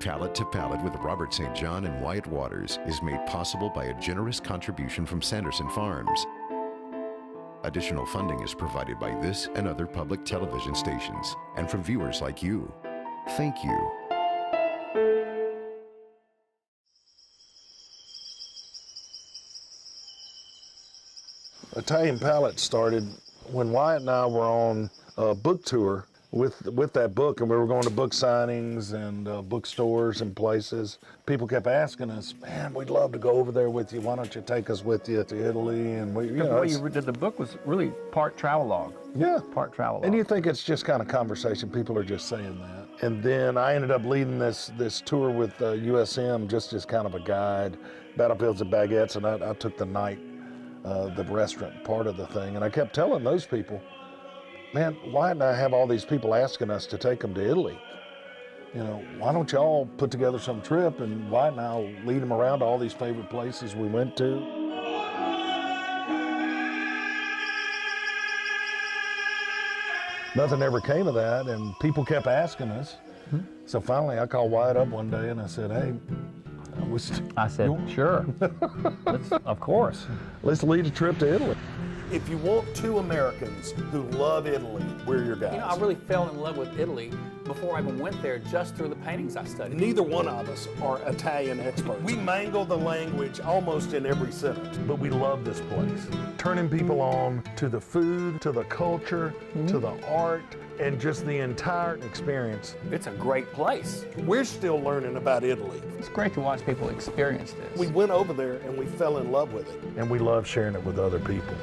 Palate to Palate with Robert St. John and Wyatt Waters is made possible by a generous contribution from Sanderson Farms. Additional funding is provided by this and other public television stations and from viewers like you. Thank you. Italian Palate started when Wyatt and I were on a book tour with that book, and we were going to book signings and bookstores and places. People kept asking us, man, we'd love to go over there with you. Why don't you take us with you to Italy? And we, the way you did the book was really part travelogue. Yeah. Part travelogue. And you think it's just kind of conversation. People are just saying that. And then I ended up leading this tour with USM just as kind of a guide, Battlefields and Baguettes, and I took the night, the restaurant part of the thing. And I kept telling those people, man, why didn't I have all these people asking us to take them to Italy? You know, why don't y'all put together some trip, and why didn't I lead them around to all these favorite places we went to? Nothing ever came of that, and people kept asking us. So finally I called Wyatt up one day and I said, hey, I said, sure, of course. Let's lead a trip to Italy. If you want two Americans who love Italy, we're your guys. You know, I really fell in love with Italy before I even went there, just through the paintings I studied. Neither one of us are Italian experts. We mangle the language almost in every sentence. But we love this place. Turning people on to the food, to the culture, to the art, and just the entire experience. It's a great place. We're still learning about Italy. It's great to watch people experience this. We went over there and we fell in love with it. And we love sharing it with other people.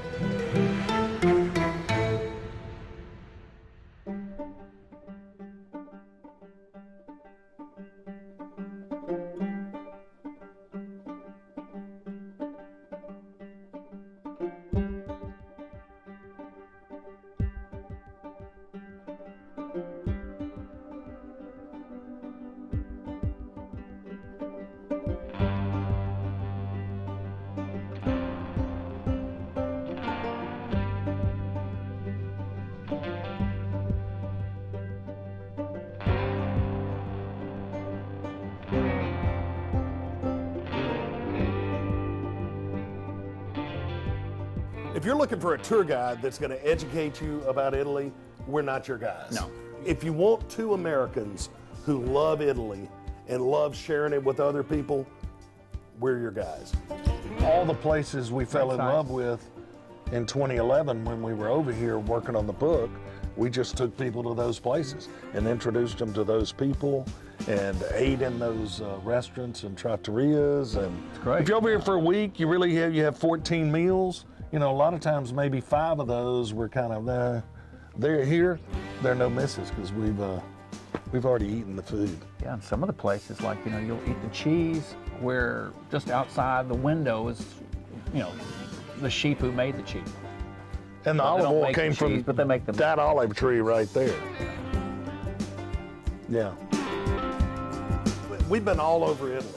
If you're looking for a tour guide that's going to educate you about Italy, we're not your guys. No. If you want two Americans who love Italy and love sharing it with other people, we're your guys. All the places we fell in love with in 2011 when we were over here working on the book, we just took people to those places and introduced them to those people and ate in those restaurants and trattorias. And if you're over here for a week, you really have 14 meals. You know, a lot of times maybe 5 of those were kind of, they're here, they're no misses, because we've already eaten the food. Yeah, and some of the places, like, you know, you'll eat the cheese where just outside the window is, you know, the sheep who made the cheese. And the olive oil came from but they make that olive tree right there. Yeah. We've been all over Italy.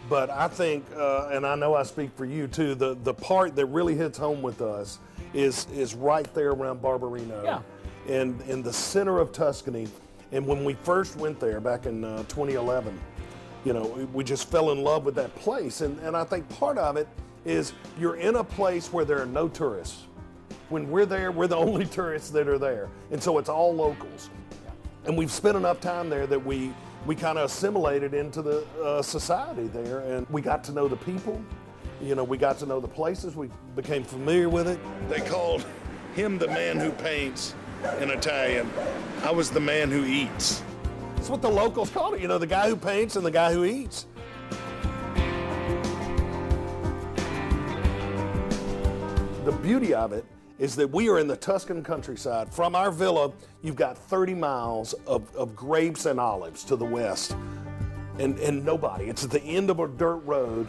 But I think, and I know I speak for you too, the part that really hits home with us is right there around Barberino. Yeah. And in the center of Tuscany. And when we first went there back in 2011, you know, we just fell in love with that place. And I think part of it is you're in a place where there are no tourists. When we're there, we're the only tourists that are there. And so it's all locals. And we've spent enough time there that we kind of assimilated into the society there, and we got to know the people. You know, we got to know the places. We became familiar with it. They called him the man who paints in Italian. I was the man who eats. That's what the locals called it, you know, the guy who paints and the guy who eats. The beauty of it is that we are in the Tuscan countryside. From our villa, you've got 30 miles of grapes and olives to the west, and nobody. It's at the end of a dirt road,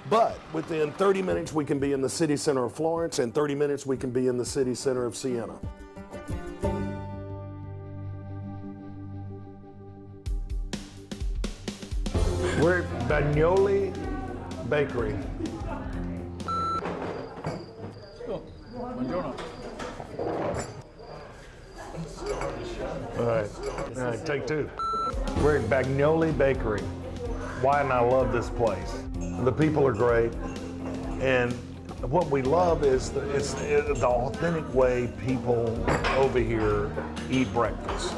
but within 30 minutes we can be in the city center of Florence, and 30 minutes we can be in the city center of Siena. We're at Bagnoli Bakery. Buongiorno. All right, take 2. We're at Bagnoli Bakery. Why and I love this place. The people are great, and what we love is the authentic way people over here eat breakfast.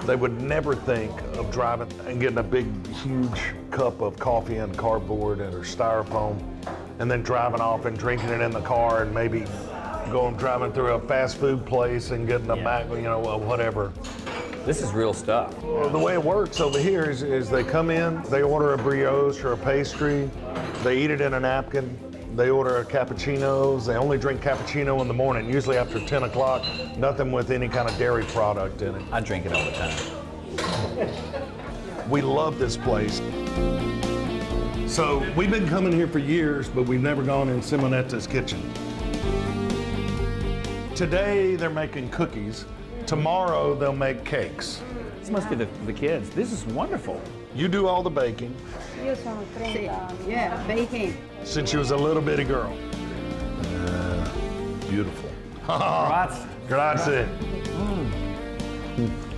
They would never think of driving and getting a big, huge cup of coffee and cardboard or styrofoam, and then driving off and drinking it in the car, and maybe driving through a fast food place and getting a mac, whatever. This is real stuff. Well, the way it works over here is they come in, they order a brioche or a pastry, they eat it in a napkin, they order a cappuccinos, they only drink cappuccino in the morning, usually after 10 o'clock, nothing with any kind of dairy product in it. I drink it all the time. We love this place. So we've been coming here for years, but we've never gone in Simonetta's kitchen. Today they're making cookies. Tomorrow they'll make cakes. This must be the kids. This is wonderful. You do all the baking. Io sono 30 anni. Yeah, baking. Since she was a little bitty girl. Beautiful. Grazie. Grazie.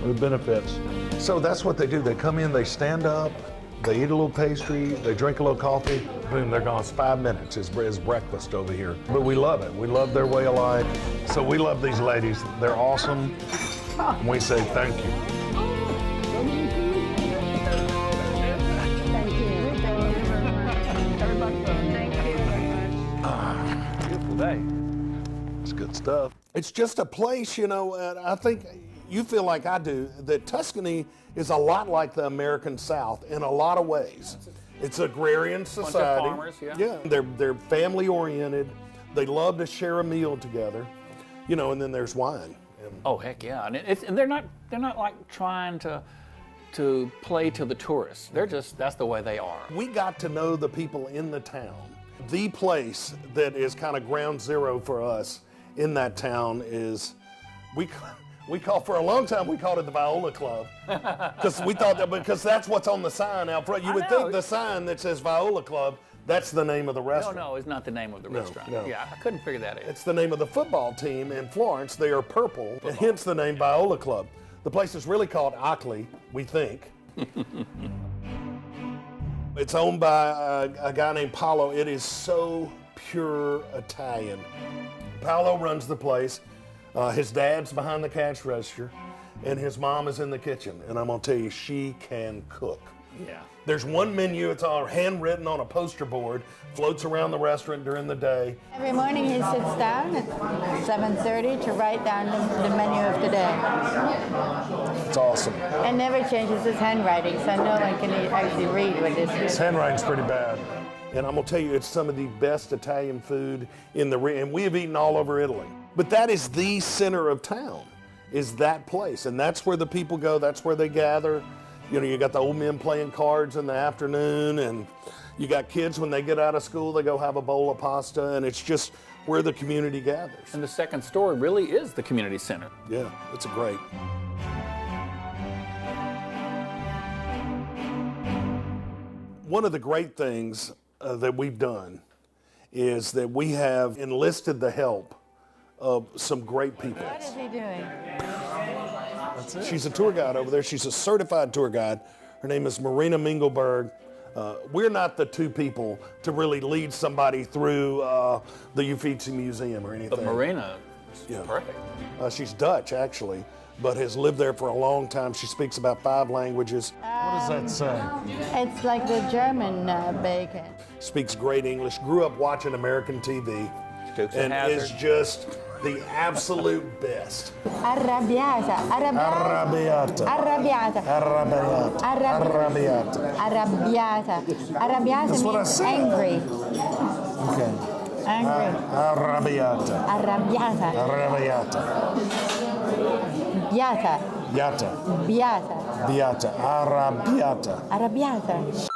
The benefits. So that's what they do. They come in, they stand up, they eat a little pastry, they drink a little coffee, boom, they're gone. It's 5 minutes is breakfast over here. But we love it. We love their way of life. So we love these ladies. They're awesome. And we say thank you. Beautiful day. It's good stuff. It's just a place, and I think you feel like I do, that Tuscany is a lot like the American South in a lot of ways. It's agrarian society. farmers, yeah. Yeah, they're family oriented. They love to share a meal together, and then there's wine. Oh heck yeah, and they're not like trying to play to the tourists. That's the way they are. We got to know the people in the town. The place that is kind of ground zero for us in that town is, we call, for a long time, we called it the Viola Club. Because we thought because that's what's on the sign out front. You would think the sign that says Viola Club, that's the name of the restaurant. No, it's not the name of the restaurant. No. Yeah, I couldn't figure that out. It's the name of the football team in Florence. They are purple, and hence the name Viola Club. The place is really called Acli, we think. It's owned by a guy named Paolo. It is so pure Italian. Paolo runs the place. His dad's behind the cash register, and his mom is in the kitchen. And I'm gonna tell you, she can cook. Yeah. There's one menu, it's all handwritten on a poster board, floats around the restaurant during the day. Every morning he sits down at 7:30 to write down the menu of the day. It's awesome. And never changes his handwriting, so no one can actually read what this His is. handwriting's pretty bad. And I'm gonna tell you, it's some of the best Italian food and we have eaten all over Italy. But that is the center of town, is that place. And that's where the people go, that's where they gather. You got the old men playing cards in the afternoon, and you got kids when they get out of school, they go have a bowl of pasta, and it's just where the community gathers. And the second story really is the community center. Yeah, it's great. One of the great things that we've done is that we have enlisted the help of some great people. What is he doing? She's a tour guide over there. She's a certified tour guide. Her name is Marina Mingelberg. We're not the two people to really lead somebody through the Uffizi Museum or anything. But Marina is perfect. She's Dutch, actually, but has lived there for a long time. She speaks about 5 languages. What does that say? It's like the German bacon. Speaks great English. Grew up watching American TV. Dukes of And Hazzard. is just the absolute best. Arrabbiata. Arrabbiata. Arrabbiata. Arrabbiata. Arrabbiata. Arrabbiata. Arrabbiata That's what I means said. angry. Okay. Angry. Arrabbiata. Arrabbiata. Arrabbiata. Biata. Yata. Biata. Biata. Arrabbiata. Arrabbiata.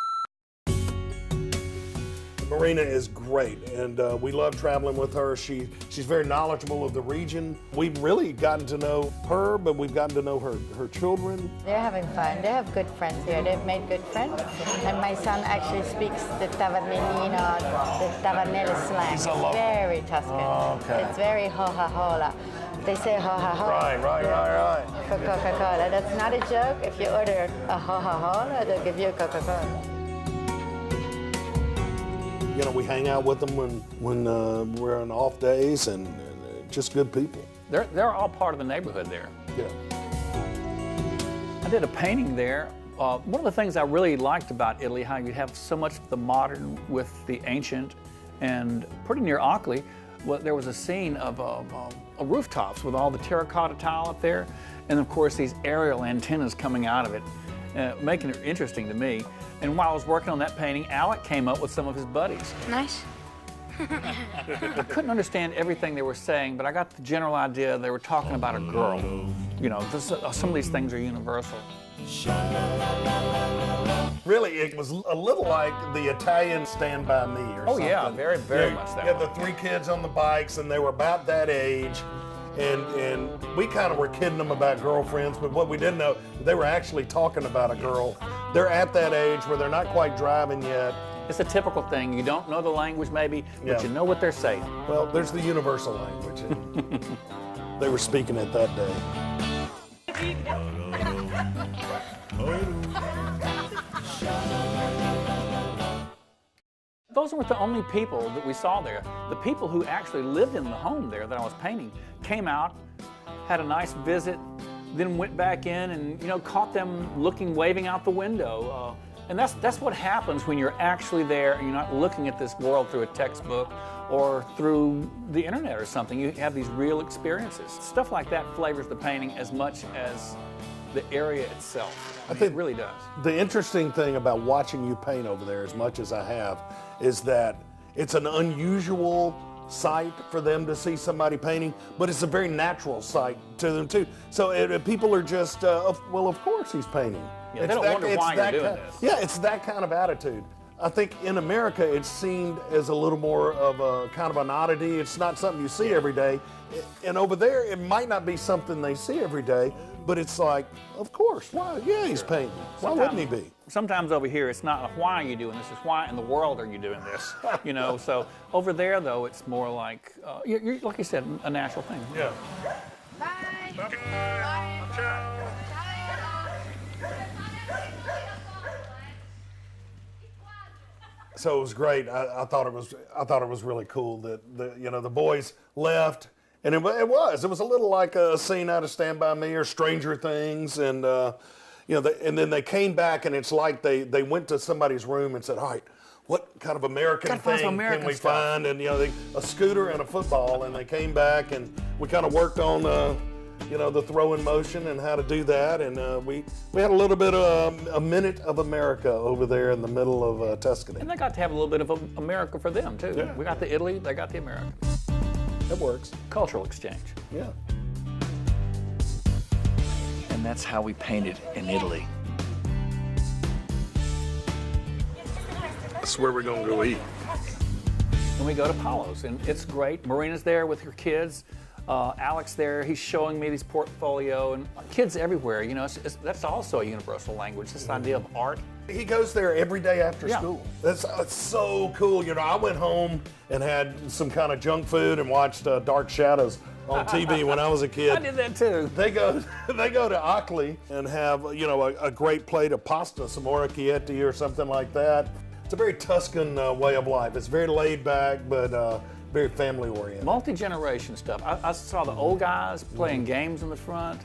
Marina is great, and we love traveling with her. She's very knowledgeable of the region. We've really gotten to know her, but we've gotten to know her children. They're having fun. They have good friends here. They've made good friends. And my son actually speaks the Tavernellino, the Tavernelle slang. He's a local. Very Tuscan. Oh, okay. It's very ho-ha-hola. They say ha ha ha. Right. For Coca-Cola. That's not a joke. If you order a ha ha ha, they'll give you a Coca-Cola. You know, we hang out with them when we're on off days, and just good people. They're all part of the neighborhood there. Yeah. I did a painting there. One of the things I really liked about Italy, how you have so much of the modern with the ancient, and pretty near Ockley, there was a scene of a rooftops with all the terracotta tile up there, and of course these aerial antennas coming out of it, making it interesting to me. And while I was working on that painting, Alec came up with some of his buddies. Nice. I couldn't understand everything they were saying, but I got the general idea they were talking about a girl. You know, some of these things are universal. Really, it was a little like the Italian Stand By Me or something. Yeah, very much that. You had the three kids on the bikes, and they were about that age. And we kind of were kidding them about girlfriends, but what we didn't know, they were actually talking about a girl. They're at that age where they're not quite driving yet. It's a typical thing. You don't know the language maybe, but you know what they're saying. Well, there's the universal language. And they were speaking it that day. Those weren't the only people that we saw there. The people who actually lived in the home there that I was painting came out, had a nice visit, then went back in and, you know, caught them looking, waving out the window. And that's what happens when you're actually there and you're not looking at this world through a textbook or through the internet or something. You have these real experiences. Stuff like that flavors the painting as much as the area itself. I think it really does. The interesting thing about watching you paint over there, as much as I have, is that it's an unusual sight for them to see somebody painting, but it's a very natural sight to them too. So people are just, well, of course he's painting. Yeah, they don't wonder why you're doing this. Yeah, it's that kind of attitude. I think in America it's seen as a little more of a kind of an oddity. It's not something you see every day. And over there, it might not be something they see every day, but it's like, of course, why? Yeah, he's painting. Why wouldn't he be? Sometimes over here, it's not why are you doing this, it's why in the world are you doing this? You know, so over there, though, it's more like, you're, like you said, a natural thing. Yeah. So it was great. I thought it was really cool that the boys left, and it was a little like a scene out of Stand By Me or Stranger Things, and and then they came back, and it's like they went to somebody's room and said, all right, what kind of American thing can we find? And a scooter and a football, and they came back, and we kind of worked on the throwing motion and how to do that, and we had a little bit of a minute of America over there in the middle of Tuscany. And they got to have a little bit of America for them too. Yeah. We got the Italy, they got the America. It works. Cultural exchange. Yeah. And that's how we painted in Italy. That's where we're gonna go eat. And we go to Paolo's, and it's great. Marina's there with her kids. Alex there, he's showing me these portfolio, and kids everywhere, that's also a universal language, this idea of art. He goes there every day after school. That's so cool. I went home and had some kind of junk food and watched Dark Shadows on TV when I was a kid. I did that too. They go to Ockley and have a great plate of pasta, some orecchietti or something like that. It's a very Tuscan way of life. It's very laid back, but very family oriented. Multi-generation stuff. I saw the old guys playing games in the front,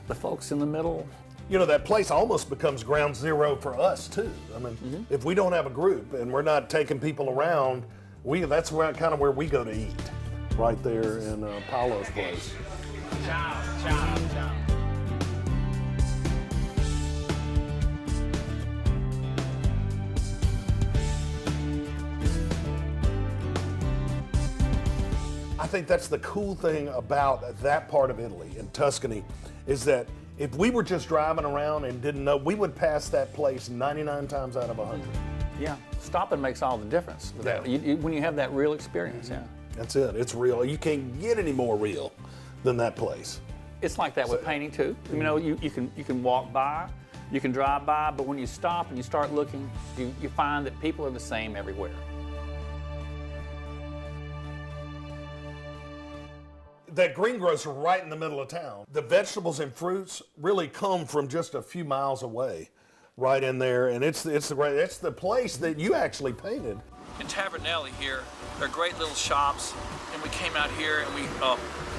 the folks in the middle. That place almost becomes ground zero for us too. I mean, if we don't have a group and we're not taking people around, that's kind of where we go to eat, right there in Paolo's place. Ciao, ciao, ciao. I think that's the cool thing about that part of Italy, in Tuscany, is that if we were just driving around and didn't know, we would pass that place 99 times out of 100. Yeah, stopping makes all the difference. With that. When you have that real experience, That's it, it's real. You can't get any more real than that place. It's like that with painting too. You can walk by, you can drive by, but when you stop and you start looking, you find that people are the same everywhere. that greengrocer right in the middle of town. The vegetables and fruits really come from just a few miles away, right in there, and it's the place that you actually painted. In Tavernelli here, they're great little shops, and we came out here and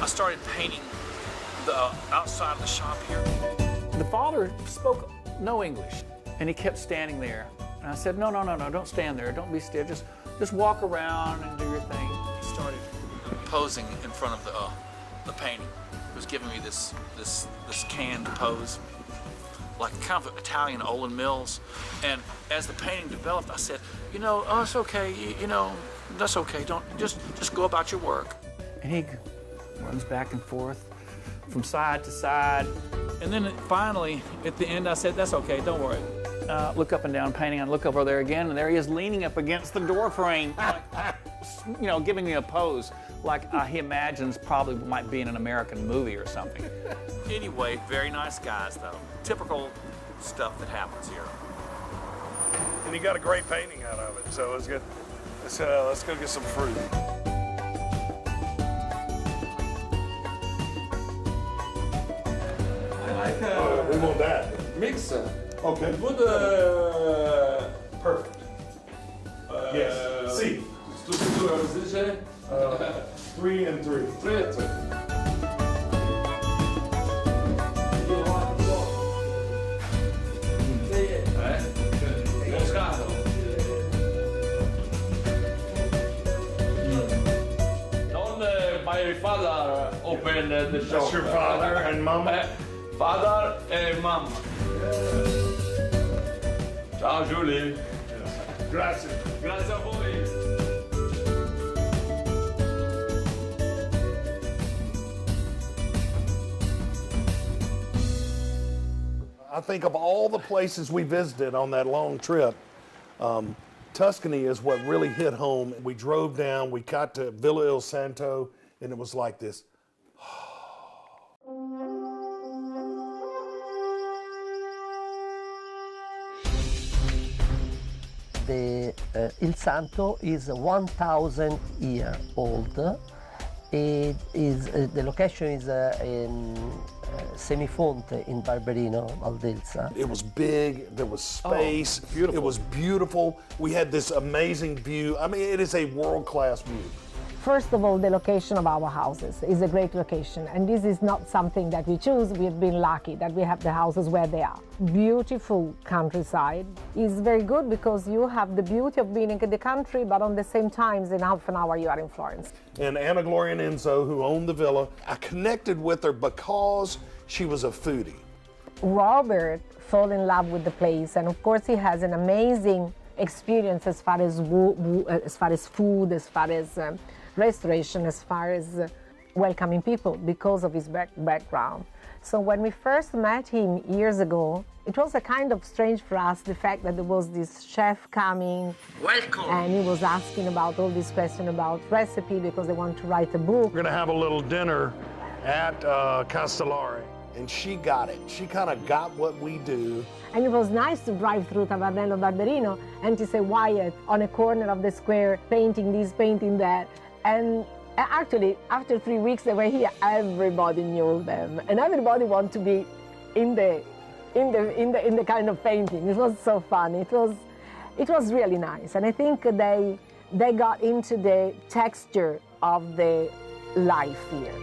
I started painting the outside of the shop here. The father spoke no English, and he kept standing there. And I said, no, don't stand there, don't be still, just walk around and do your thing. He started posing in front of the painting. He was giving me this canned pose, like kind of Italian Olin Mills. And as the painting developed, I said, oh, it's okay, that's okay. Don't just go about your work. And he runs back and forth from side to side. And then finally, at the end, I said, that's okay, don't worry. Look up and down painting, and look over there again, and there he is leaning up against the door frame, like, giving me a pose, like he imagines probably might be in an American movie or something. Anyway, very nice guys, though. Typical stuff that happens here. And he got a great painting out of it, so it's good. Let's go get some fruit. We want that. Mixer. Okay. Put Perfect. Yes. See. 3 and 3. 3 and 3. My father opened the shop. That's your father and mama? Father and mama. Ciao, Julie. Grazie. Grazie a voi. I think of all the places we visited on that long trip, Tuscany is what really hit home. We drove down, we got to Villa Il Santo, and it was like this. The Il Santo is 1,000 years old. It is the location is in Semifonte in Barberino, Valdelsa. It was big, there was space, beautiful. It was beautiful. We had this amazing view. I mean, it is a world-class view. First of all, the location of our houses is a great location, and this is not something that we choose. We've been lucky that we have the houses where they are. Beautiful countryside is very good because you have the beauty of being in the country, but on the same time, in half an hour you are in Florence. And Anna Gloria and Enzo, who owned the villa, I connected with her because she was a foodie. Robert fell in love with the place, and of course he has an amazing experience as far as food, as far as restoration, as far as welcoming people because of his background. So when we first met him years ago, it was a kind of strange for us, the fact that there was this chef coming. Welcome. And he was asking about all these questions about recipe because they want to write a book. We're gonna have a little dinner at Castellari. And she got it. She kind of got what we do. And it was nice to drive through Tavernello Barberino and to say Wyatt on a corner of the square, painting this, painting that. And actually, after 3 weeks they were here, everybody knew them. And everybody wanted to be in the kind of painting. It was so fun. It was really nice. And I think they got into the texture of the life here.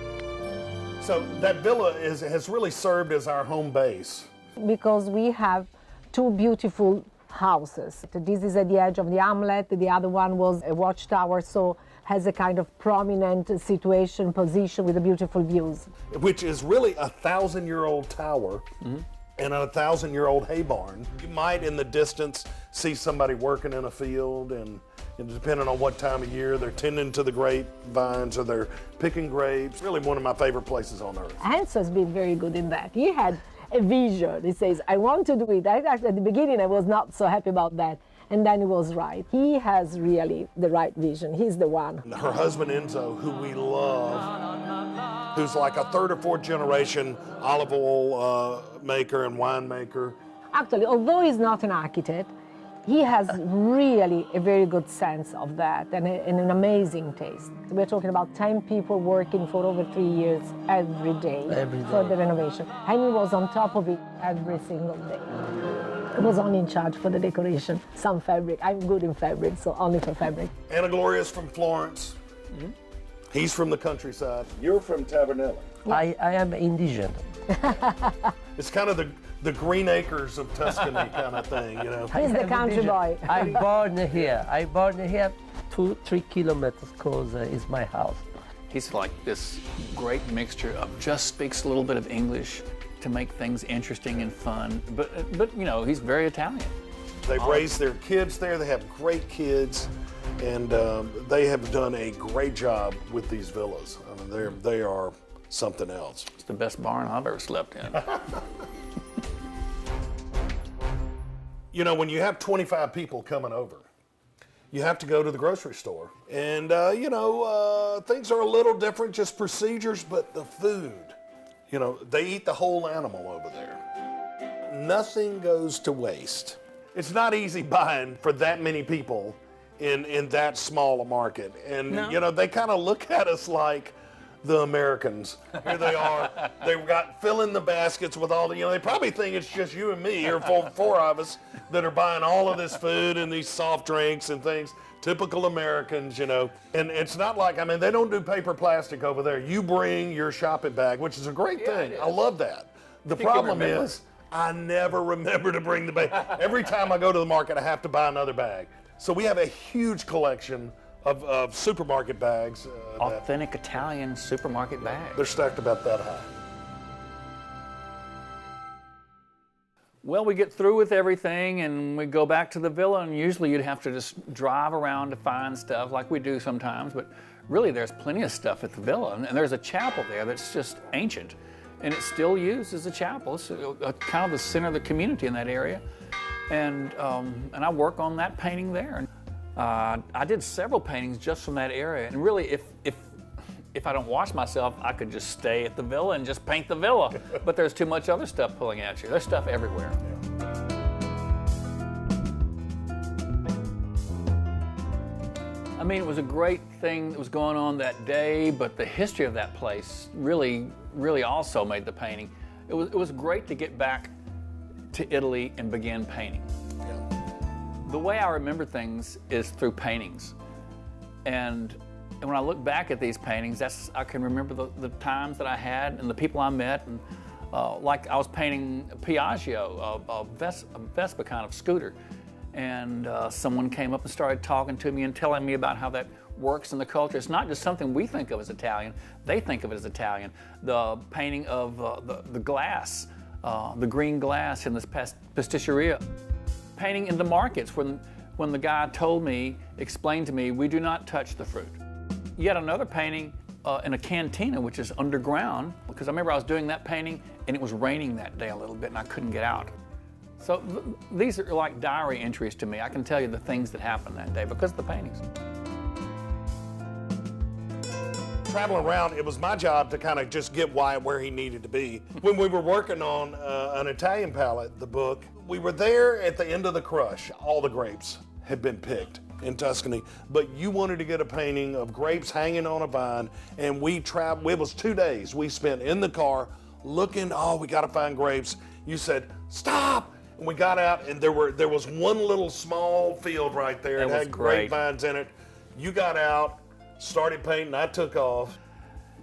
So that villa has really served as our home base. Because we have 2 beautiful houses. This is at the edge of the hamlet, the other one was a watchtower, so has a kind of prominent position with the beautiful views. Which is really a 1,000-year-old tower and a 1,000-year-old hay barn. You might in the distance see somebody working in a field, and depending on what time of year, they're tending to the grapevines or they're picking grapes. Really one of my favorite places on earth. Hans has been very good in that. He had a vision. He says, I want to do it. At the beginning, I was not so happy about that. And then he was right. He has really the right vision. He's the one. Her husband, Enzo, who we love, who's like a 3rd or 4th generation olive oil maker and winemaker. Actually, although he's not an architect, He has really a very good sense of that and an amazing taste. We're talking about 10 people working for over 3 years every day for the renovation. And he was on top of it every single day. I was only in charge for the decoration, some fabric. I'm good in fabric, so only for fabric. Anna Gloria's from Florence. Mm-hmm. He's from the countryside. You're from Tavernella. I am indigenous. It's kind of the Green Acres of Tuscany kind of thing, you know. He's the country boy. I'm born here. 2-3 kilometers closer is my house. He's like this great mixture of just speaks a little bit of English to make things interesting and fun, but you know, he's very Italian. They've raised their kids there. They have great kids, and they have done a great job with these villas. I mean, they are something else. It's the best barn I've ever slept in. You know, when you have 25 people coming over, you have to go to the grocery store. And, you know, things are a little different, just procedures, but the food, you know, they eat the whole animal over there. Nothing goes to waste. It's not easy buying for that many people in that small a market. And, you know, they kind of look at us like the Americans. Here they are. They've got filling the baskets with all the, you know, they probably think it's just you and me, or four of us, that are buying all of this food and these soft drinks and things. Typical Americans, you know. And it's not like, I mean, they don't do paper plastic over there. You bring your shopping bag, which is a great thing. I love that. The problem is, I never remember to bring the bag. Every time I go to the market, I have to buy another bag. So we have a huge collection of supermarket bags. Authentic Italian supermarket bags. They're stacked about that high. Well, we get through with everything and we go back to the villa, and usually you'd have to just drive around to find stuff like we do sometimes, but really there's plenty of stuff at the villa, and there's a chapel there that's just ancient, and it's still used as a chapel. It's kind of the center of the community in that area, and I work on that painting there. I did several paintings just from that area, and really if I don't wash myself, I could just stay at the villa and just paint the villa, but there's too much other stuff pulling at you. There's stuff everywhere. I mean, it was a great thing that was going on that day, but the history of that place really also made the painting. It was great to get back to Italy and begin painting. The way I remember things is through paintings. And when I look back at these paintings, I can remember the times that I had and the people I met. And like I was painting a Piaggio, a Vespa kind of scooter. And someone came up and started talking to me and telling me about how that works in the culture. It's not just something we think of as Italian, they think of it as Italian. The painting of the glass, the green glass in this pasticceria. Painting in the markets when the guy explained to me, we do not touch the fruit. Yet another painting in a cantina, which is underground, because I remember I was doing that painting and it was raining that day a little bit and I couldn't get out. So these are like diary entries to me. I can tell you the things that happened that day because of the paintings. Traveling around, it was my job to kind of just get Wyatt where he needed to be. When we were working on an Italian palette, the book, we were there at the end of the crush. All the grapes had been picked in Tuscany, but you wanted to get a painting of grapes hanging on a vine, and we traveled. It was 2 days we spent in the car looking. Oh, we got to find grapes. You said, stop. And we got out, and there was one little small field right there. It had grapevines in it. You got out, started painting. I took off.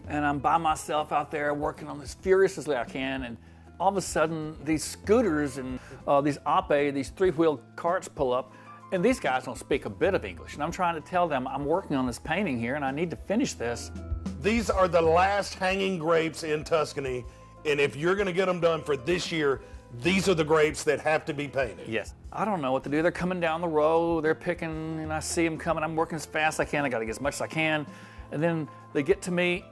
And I'm by myself out there working on this furious as I can, and all of a sudden these scooters and these Ape, these three-wheel carts pull up, and these guys don't speak a bit of English. And I'm trying to tell them I'm working on this painting here and I need to finish this. These are the last hanging grapes in Tuscany, and if you're gonna get them done for this year, these are the grapes that have to be painted. Yes. I don't know what to do. They're coming down the road, they're picking, and I see them coming. I'm working as fast as I can. I gotta get as much as I can. And then they get to me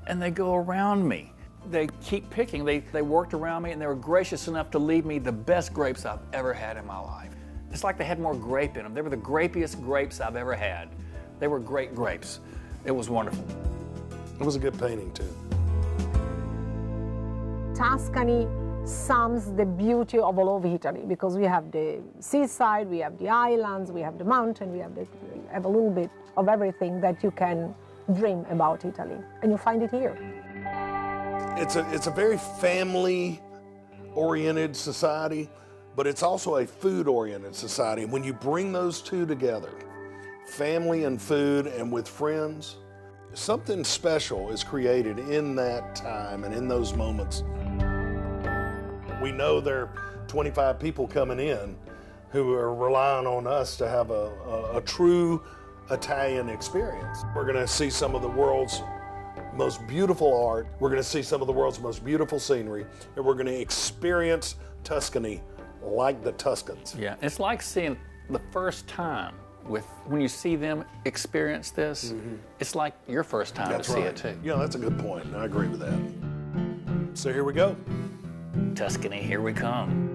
and they go around me. They keep picking. They worked around me and they were gracious enough to leave me the best grapes I've ever had in my life. It's like they had more grape in them. They were the grapiest grapes I've ever had. They were great grapes. It was wonderful. It was a good painting too. Tuscany sums the beauty of all over Italy, because we have the seaside, we have the islands, we have the mountain, we have a little bit of everything that you can dream about Italy, and you find it here. It's a very family-oriented society, but it's also a food-oriented society. When you bring those two together, family and food and with friends, something special is created in that time and in those moments. We know there are 25 people coming in who are relying on us to have a true Italian experience. We're going to see some of the world's most beautiful art. We're going to see some of the world's most beautiful scenery, and we're going to experience Tuscany like the Tuscans. Yeah, it's like seeing the first time when you see them experience this, it's like your first time to see it too. Yeah, that's a good point. I agree with that. So here we go. Tuscany, here we come.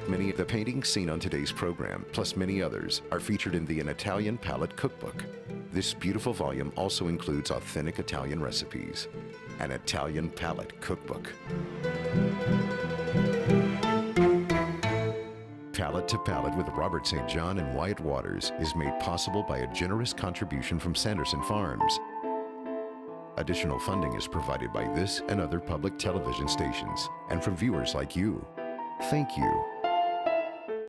Many of the paintings seen on today's program, plus many others, are featured in the An Italian Palette Cookbook. This beautiful volume also includes authentic Italian recipes. An Italian Palette Cookbook. Palette to Palette with Robert St. John and Wyatt Waters is made possible by a generous contribution from Sanderson Farms. Additional funding is provided by this and other public television stations and from viewers like you. Thank you.